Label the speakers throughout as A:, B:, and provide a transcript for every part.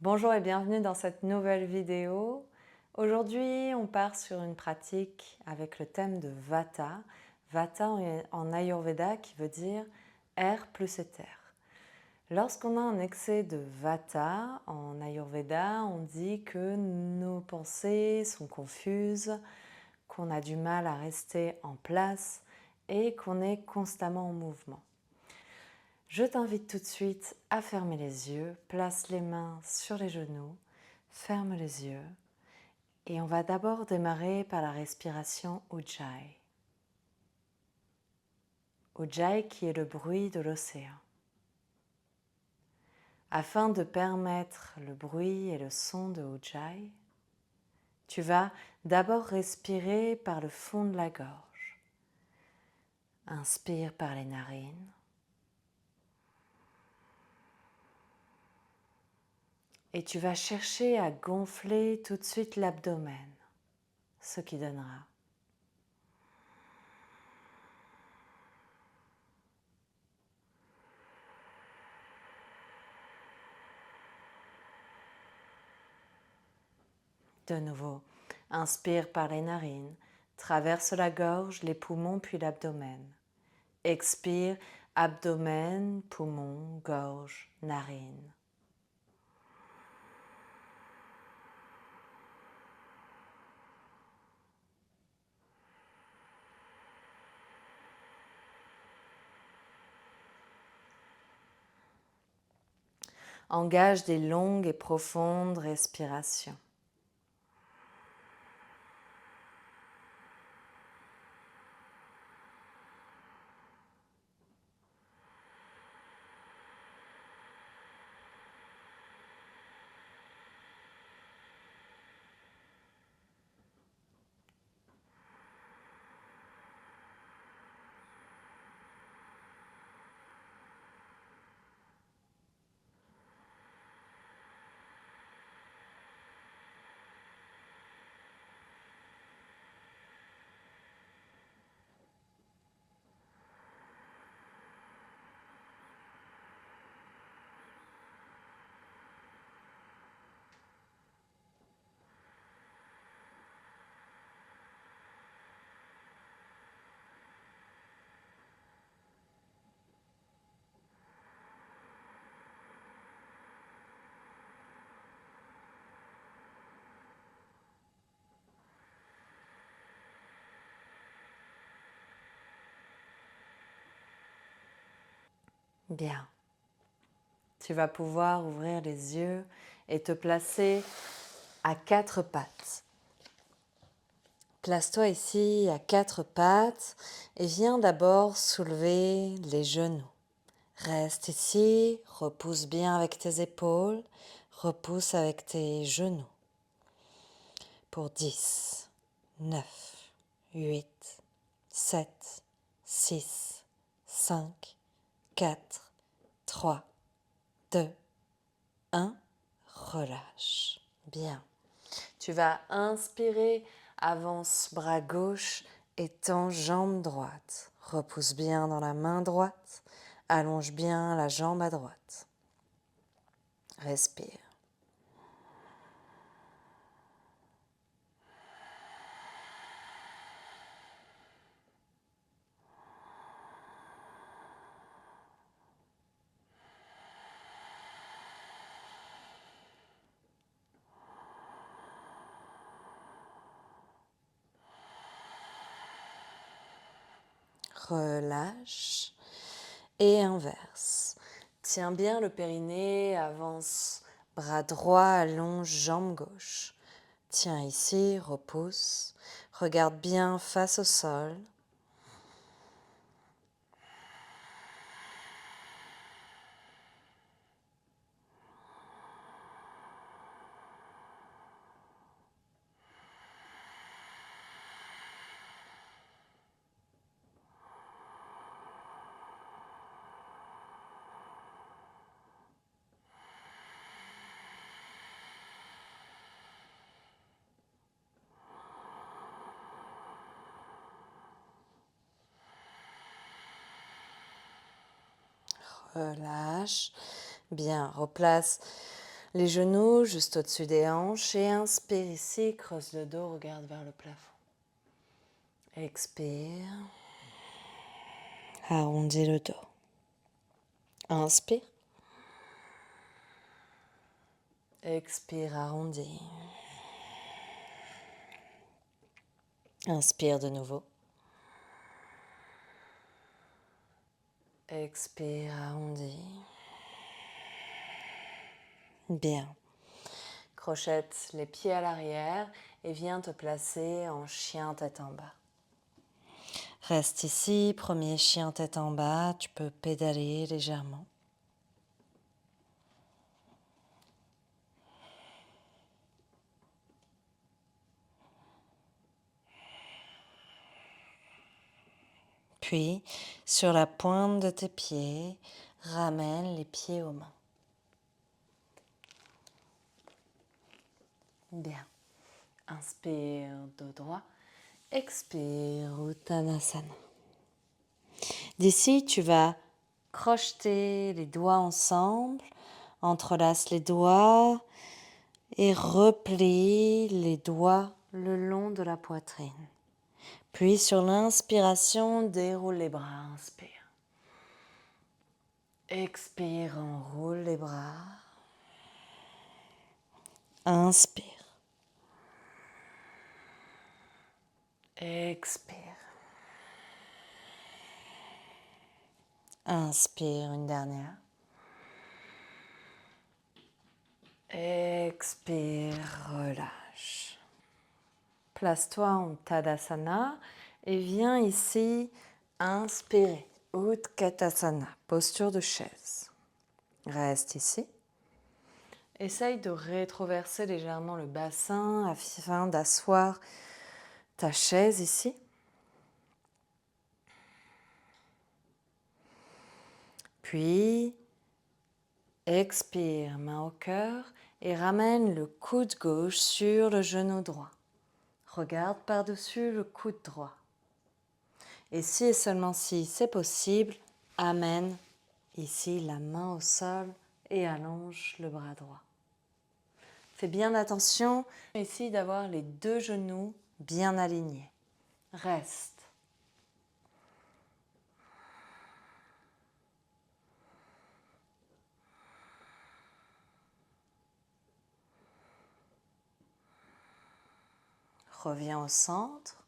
A: Bonjour et bienvenue dans cette nouvelle vidéo. Aujourd'hui, on part sur une pratique avec le thème de Vata. Vata en Ayurveda qui veut dire air plus éther. Lorsqu'on a un excès de Vata en Ayurveda, on dit que nos pensées sont confuses, qu'on a du mal à rester en place et qu'on est constamment en mouvement. Je t'invite tout de suite à fermer les yeux, place les mains sur les genoux, ferme les yeux et on va d'abord démarrer par la respiration Ujjayi. Ujjayi qui est le bruit de l'océan. Afin de permettre le bruit et le son de Ujjayi, tu vas d'abord respirer par le fond de la gorge. Inspire par les narines. Et tu vas chercher à gonfler tout de suite l'abdomen, ce qui donnera. De nouveau, inspire par les narines, traverse la gorge, les poumons puis l'abdomen. Expire, abdomen, poumons, gorge, narines. Engage des longues et profondes respirations. Bien. Tu vas pouvoir ouvrir les yeux et te placer à quatre pattes. Place-toi ici à quatre pattes et viens d'abord soulever les genoux. Reste ici, repousse bien avec tes épaules, repousse avec tes genoux. Pour 10, 9, 8, 7, 6, 5, 4, 3, 2, 1. Relâche. Bien. Tu vas inspirer, avance bras gauche, étends jambe droite. Repousse bien dans la main droite, allonge bien la jambe à droite. Respire. Relâche et inverse. Tiens bien le périnée, avance bras droit, allonge jambe gauche. Tiens ici, repousse. Regarde bien face au sol. Relâche. Bien, replace Les genoux juste au-dessus des hanches et inspire ici, creuse le dos, regarde vers le plafond. Expire, arrondis le dos. Inspire. Expire, arrondis. Inspire de nouveau. Expire, arrondis. Bien. Crochette les pieds à l'arrière et viens te placer en chien tête en bas. Reste ici, premier chien tête en bas, tu peux pédaler légèrement. Puis, sur la pointe de tes pieds, ramène les pieds aux mains. Bien. Inspire dos droit, expire Uttanasana. D'ici, tu vas crocheter les doigts ensemble, entrelace les doigts et replie les doigts le long de la poitrine. Puis sur l'inspiration, déroule les bras, inspire. Expire, enroule les bras. Inspire. Expire. Inspire une dernière. Expire, relâche. Place-toi en Tadasana et viens ici inspirer. Utkatasana, posture de chaise. Reste ici. Essaye de rétroverser légèrement le bassin afin d'asseoir ta chaise ici. Puis, expire, main au cœur et ramène le coude gauche sur le genou droit. Regarde par-dessus le coude droit. Et si et seulement si c'est possible, amène ici la main au sol et allonge le bras droit. Fais bien attention ici d'avoir les deux genoux bien alignés. Reste. Reviens au centre.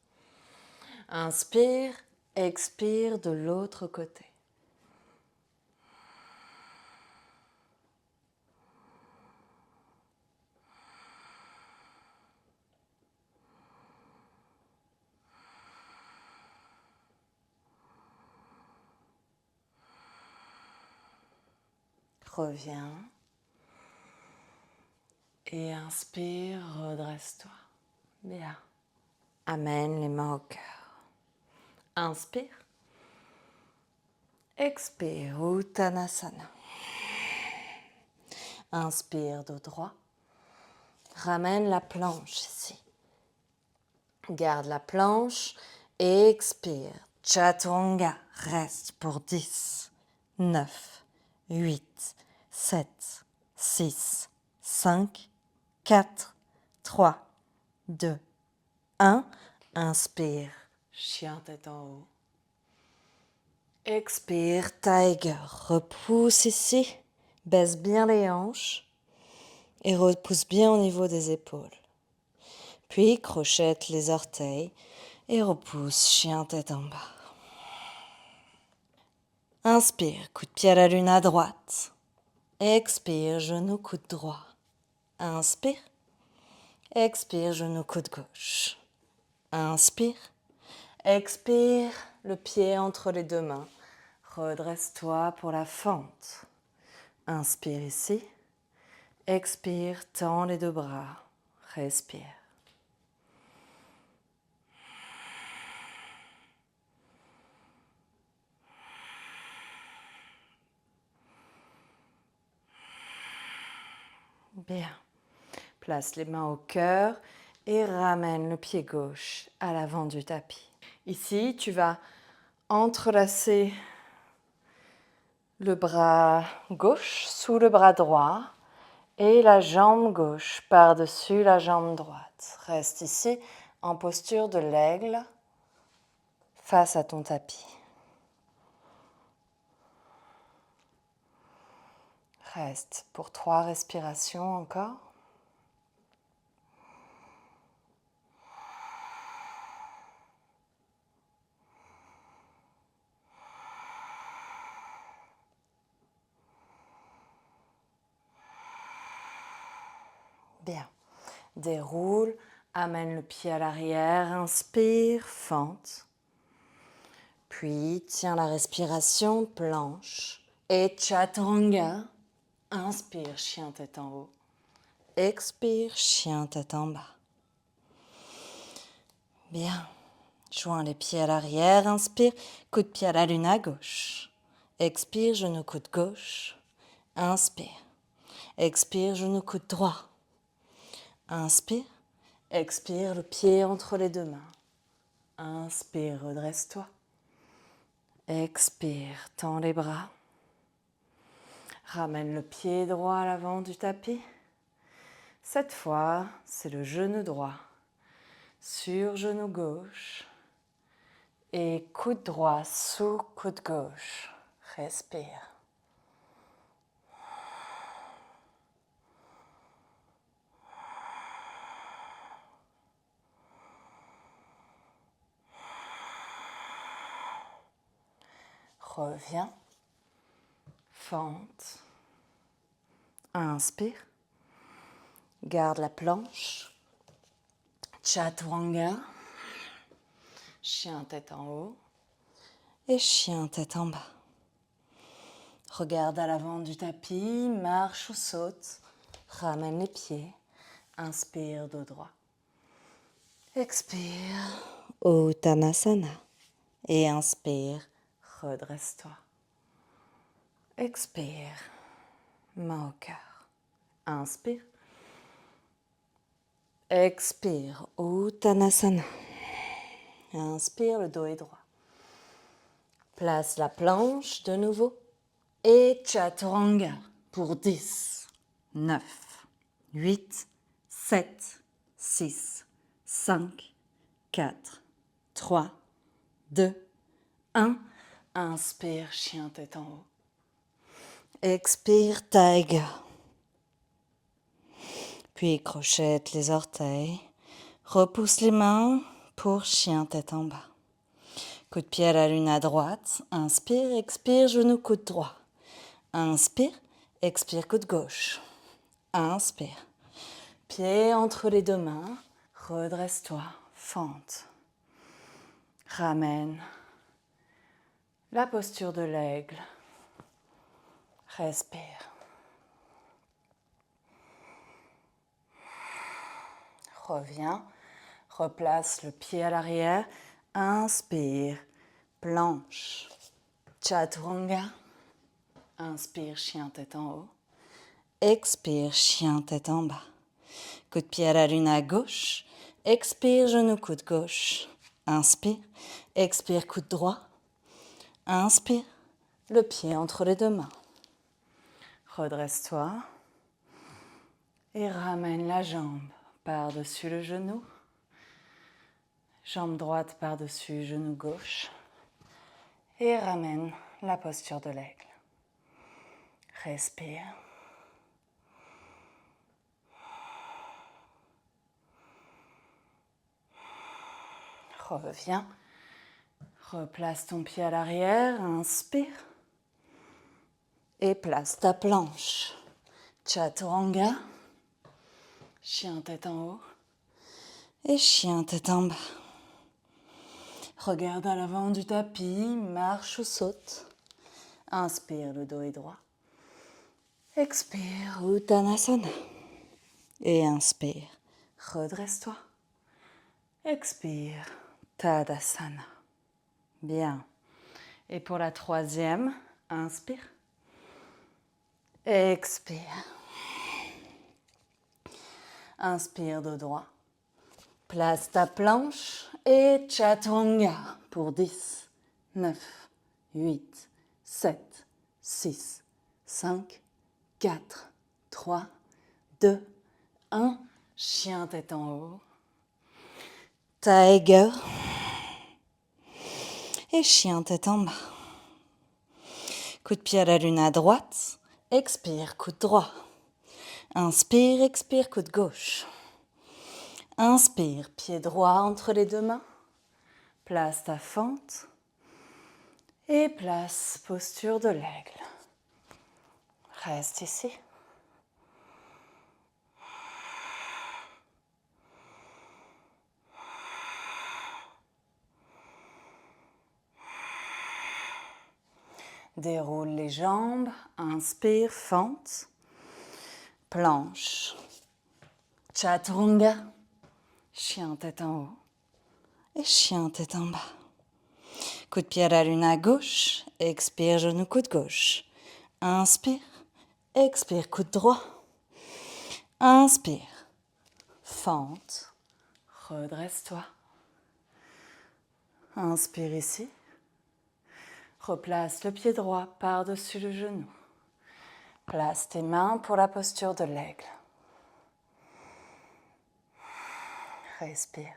A: Inspire, expire de l'autre côté. Reviens. Et inspire, redresse-toi. Bien. Amène les mains au cœur. Inspire. Expire, Uttanasana. Inspire, dos droit. Ramène la planche ici. Garde la planche et expire. Chaturanga. Reste pour 10, 9, 8, 7, 6, 5, 4, 3, 2, 1. Inspire. Chien tête en haut. Expire, Tiger. Repousse ici. Baisse bien les hanches. Et repousse bien au niveau des épaules. Puis crochette les orteils et repousse, chien tête en bas. Inspire, coup de pied à la lune à droite. Expire, genou coude droit. Inspire. Expire, genou coude gauche. Inspire. Expire, le pied entre les deux mains. Redresse-toi pour la fente. Inspire ici. Expire, tends les deux bras. Respire. Bien. Place les mains au cœur et ramène le pied gauche à l'avant du tapis. Ici, tu vas entrelacer le bras gauche sous le bras droit Et la jambe gauche par-dessus la jambe droite. Reste ici en posture de l'aigle face à ton tapis. Reste pour 3 respirations encore. Bien. Déroule, amène le pied à l'arrière, inspire, fente. Puis tiens la respiration, planche. Et chaturanga. Inspire, chien tête en haut. Expire, chien tête en bas. Bien. Joins les pieds à l'arrière, inspire, coup de pied à la lune à gauche. Expire, genou coude gauche. Inspire. Expire, genou coude droit. Inspire. Expire, le pied entre les deux mains. Inspire, redresse-toi. Expire, tends les bras. Ramène le pied droit à l'avant du tapis. Cette fois, c'est le genou droit sur genou gauche et coude droit sous coude gauche. Respire. Reviens. Fente. Inspire. Garde la planche. Chaturanga. Chien tête en haut. Et chien tête en bas. Regarde à l'avant du tapis. Marche ou saute. Ramène les pieds. Inspire dos droit. Expire. Uttanasana. Et inspire. Redresse-toi. Expire. Main au cœur. Inspire. Expire. Uttanasana. Inspire, le dos est droit. Place la planche de nouveau. Et chaturanga pour 10, 9, 8, 7, 6, 5, 4, 3, 2, 1. Inspire, chien tête en haut. Expire, tiger. Puis crochette les orteils. Repousse les mains pour chien tête en bas. Coup de pied à la lune à droite. Inspire, expire, genou coude droit. Inspire, expire, coude gauche. Inspire. Pied entre les deux mains. Redresse-toi. Fente. Ramène. La posture de l'aigle. Respire. Reviens. Replace le pied à l'arrière. Inspire. Planche. Chaturanga. Inspire, chien tête en haut. Expire, chien tête en bas. Coup de pied à la lune à gauche. Expire, genou coude gauche. Inspire. Expire, coude droit. Inspire. Le pied entre les deux mains. Redresse-toi. Et ramène la jambe par-dessus le genou. Jambe droite par-dessus genou gauche. Et ramène la posture de l'aigle. Respire. Reviens. Replace ton pied à l'arrière. Inspire. Et place ta planche. Chaturanga. Chien tête en haut. Et chien tête en bas. Regarde à l'avant du tapis. Marche ou saute. Inspire, le dos est droit. Expire, Uttanasana. Et inspire, redresse-toi. Expire, Tadasana. Bien. Et pour la troisième, inspire. Expire. Inspire, dos droit. Place ta planche et chaturanga pour 10, 9, 8, 7, 6, 5, 4, 3, 2, 1. Chien tête en haut. Tiger. Et chien tête en bas. Coup de pied à la lune à droite. Expire, coude droit. Inspire, expire, coude gauche. Inspire, pied droit entre les deux mains. Place ta fente. Et place posture de l'aigle. Reste ici. Déroule les jambes. Inspire, fente. Planche. Chaturanga. Chien tête en haut. Et chien tête en bas. Coup de pied à la lune à gauche. Expire, genou, coude gauche. Inspire. Expire, coude droit. Inspire. Fente. Redresse-toi. Inspire ici. Replace le pied droit par-dessus le genou. Place tes mains pour la posture de l'aigle. Respire.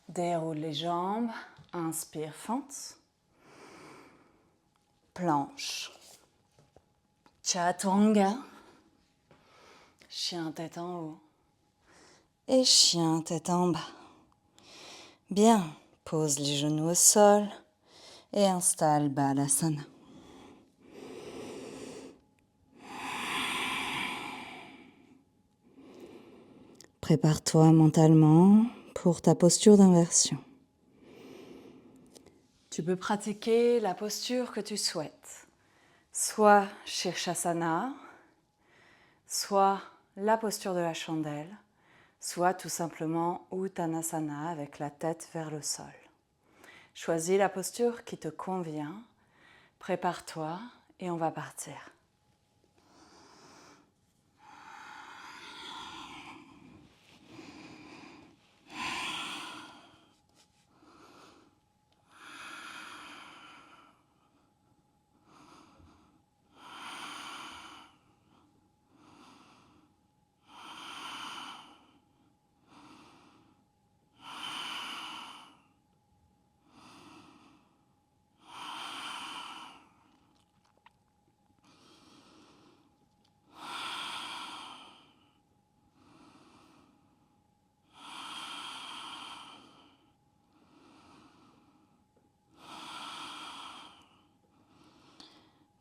A: Déroule les jambes. Inspire, fente. Planche. Chaturanga. Chien tête en haut. Et chien tête en bas. Bien, pose les genoux au sol et installe Balasana. Prépare-toi mentalement pour ta posture d'inversion. Tu peux pratiquer la posture que tu souhaites, soit Shirshasana, soit la posture de la chandelle, soit tout simplement Uttanasana avec la tête vers le sol. Choisis la posture qui te convient, prépare-toi et on va partir.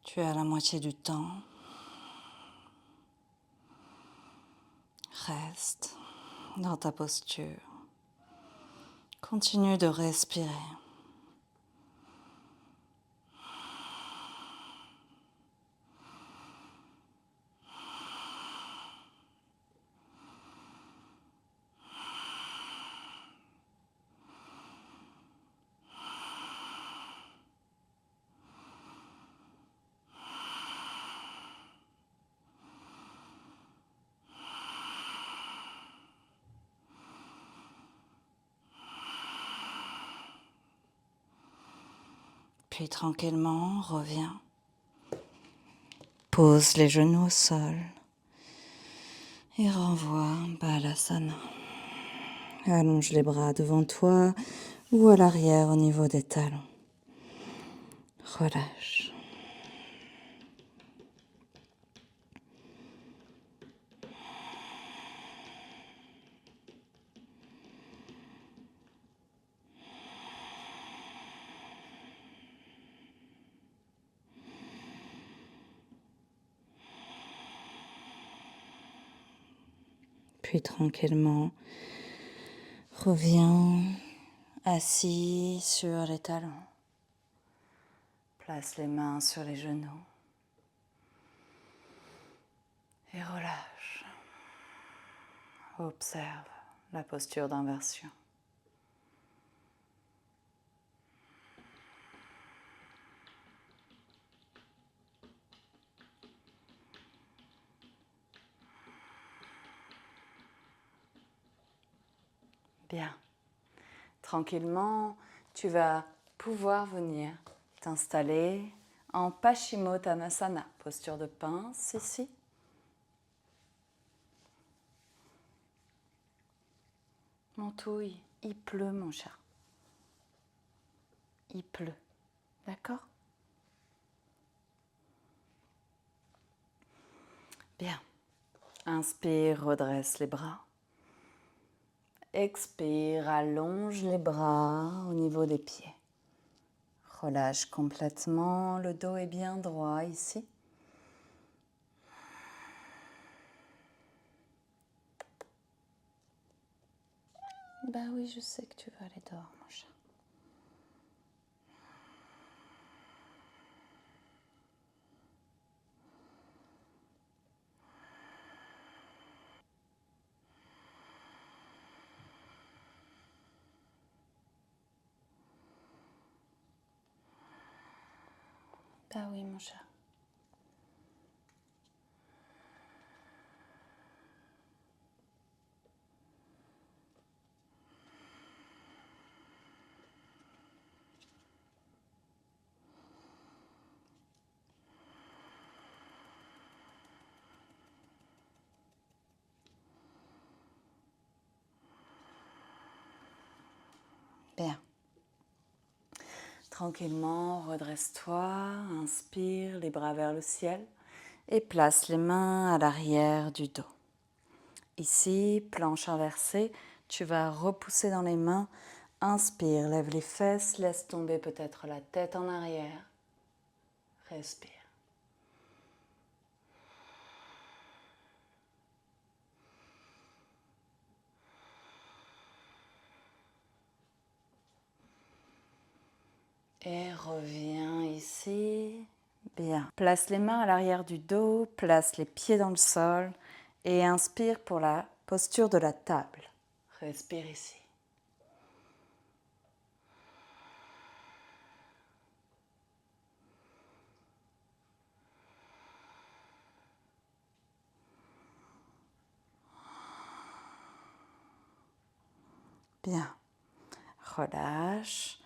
A: Tu es à la moitié du temps. Reste dans ta posture. Continue de respirer. Puis tranquillement, reviens. Pose les genoux au sol et renvoie Balasana. Allonge les bras devant toi ou à l'arrière au niveau des talons. Relâche. Puis tranquillement, reviens assis sur les talons. Place les mains sur les genoux. Et relâche. Observe la posture d'inversion. Bien. Tranquillement, tu vas pouvoir venir t'installer en Paschimottanasana, posture de pince ici. Mon touille, il pleut mon chat. Il pleut, d'accord? Bien. Inspire, redresse les bras. Expire, allonge les bras au niveau des pieds. Relâche complètement, le dos est bien droit ici. Bah oui, je sais que tu vas aller dehors, mon chat. Bah oui, mon chat. Bien. Tranquillement, redresse-toi, inspire, les bras vers le ciel et place les mains à l'arrière du dos. Ici, planche inversée, tu vas repousser dans les mains. Inspire, lève les fesses, laisse tomber peut-être la tête en arrière. Respire. Et reviens ici. Bien. Place les mains à l'arrière du dos, place les pieds dans le sol et inspire pour la posture de la table. Respire ici. Bien. Relâche.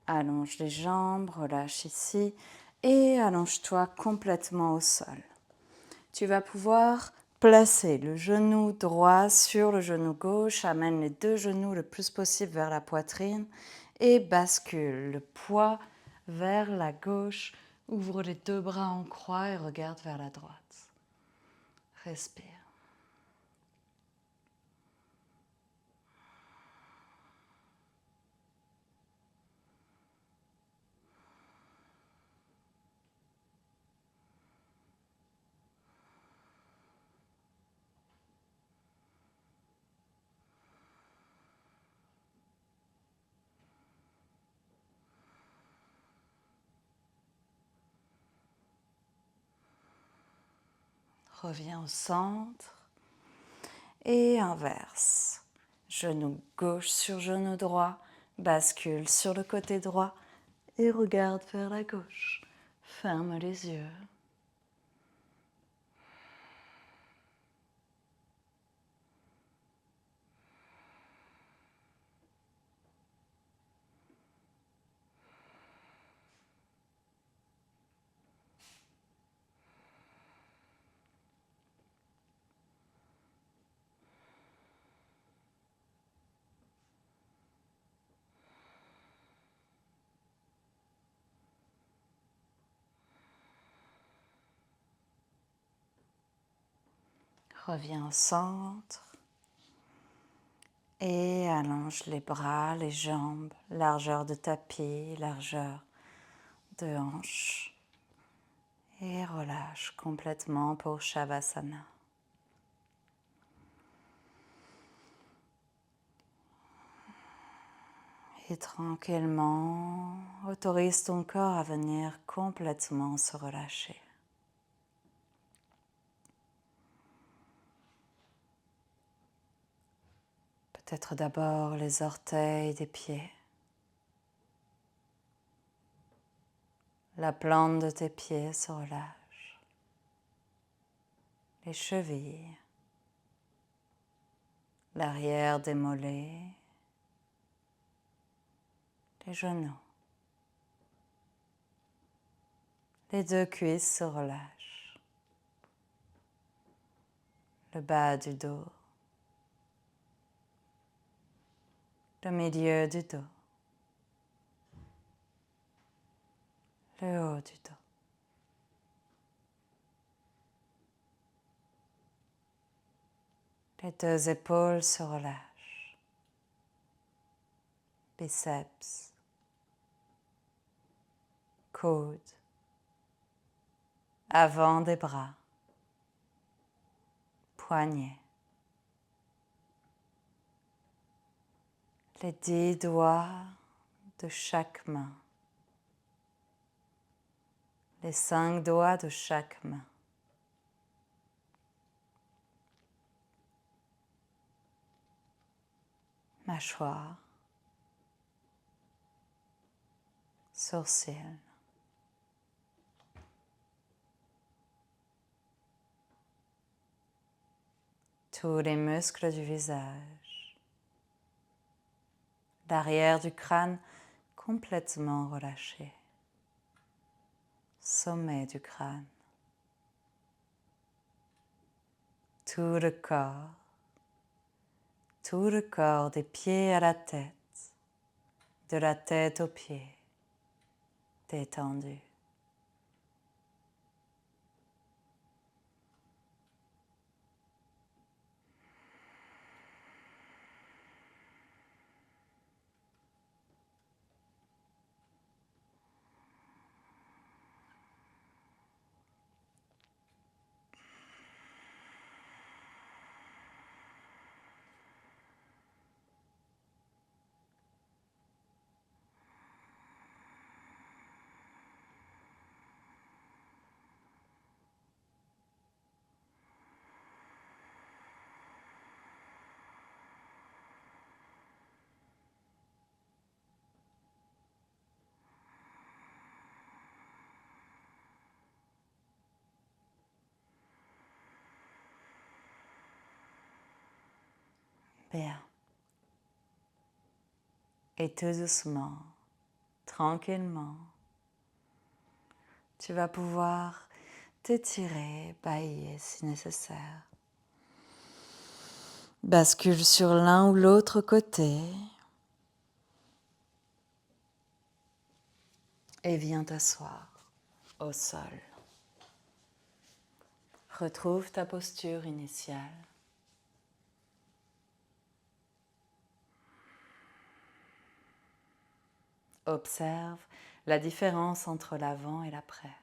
A: Allonge les jambes, relâche ici et allonge-toi complètement au sol. Tu vas pouvoir placer le genou droit sur le genou gauche, amène les deux genoux le plus possible vers la poitrine et bascule le poids vers la gauche. Ouvre les deux bras en croix et regarde vers la droite. Respire. Reviens au centre et inverse. Genou gauche sur genou droit, bascule sur le côté droit et regarde vers la gauche. Ferme les yeux. Reviens au centre et allonge les bras, les jambes, largeur de tapis, largeur de hanche. Et relâche complètement pour Shavasana. Et tranquillement, autorise ton corps à venir complètement se relâcher. Peut-être d'abord les orteils des pieds, la plante de tes pieds se relâche, les chevilles, l'arrière des mollets, les genoux. Les deux cuisses se relâchent. Le bas du dos. Le milieu du dos. Le haut du dos. Les deux épaules se relâchent. Biceps. Coudes. Avant des bras. Poignets. Les 10 doigts de chaque main. Les 5 doigts de chaque main. Mâchoire. Sourcils. Tous les muscles du visage. L'arrière du crâne complètement relâché. Sommet du crâne. Tout le corps des pieds à la tête, de la tête aux pieds, détendu. Bien. Et tout doucement, tranquillement, tu vas pouvoir t'étirer, bâiller si nécessaire. Bascule sur l'un ou l'autre côté et viens t'asseoir au sol. Retrouve ta posture initiale. Observe la différence entre l'avant et l'après.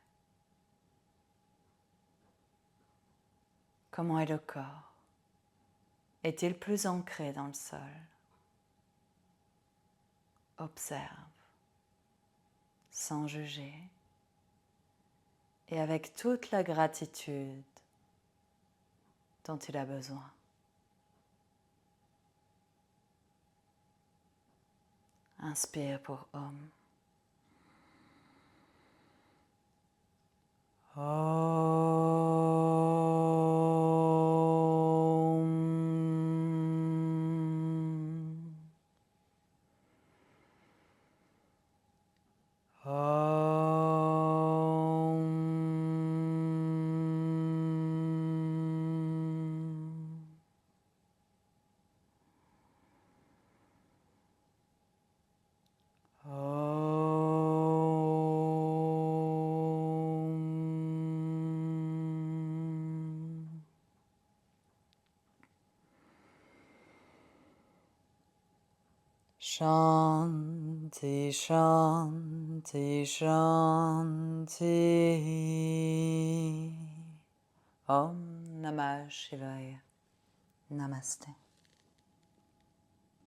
A: Comment est le corps? Est-il plus ancré dans le sol? Observe, sans juger, et avec toute la gratitude dont il a besoin. Inspire pour Om. Shanti, Shanti, Shanti. Om Namah Shivaya. Namaste.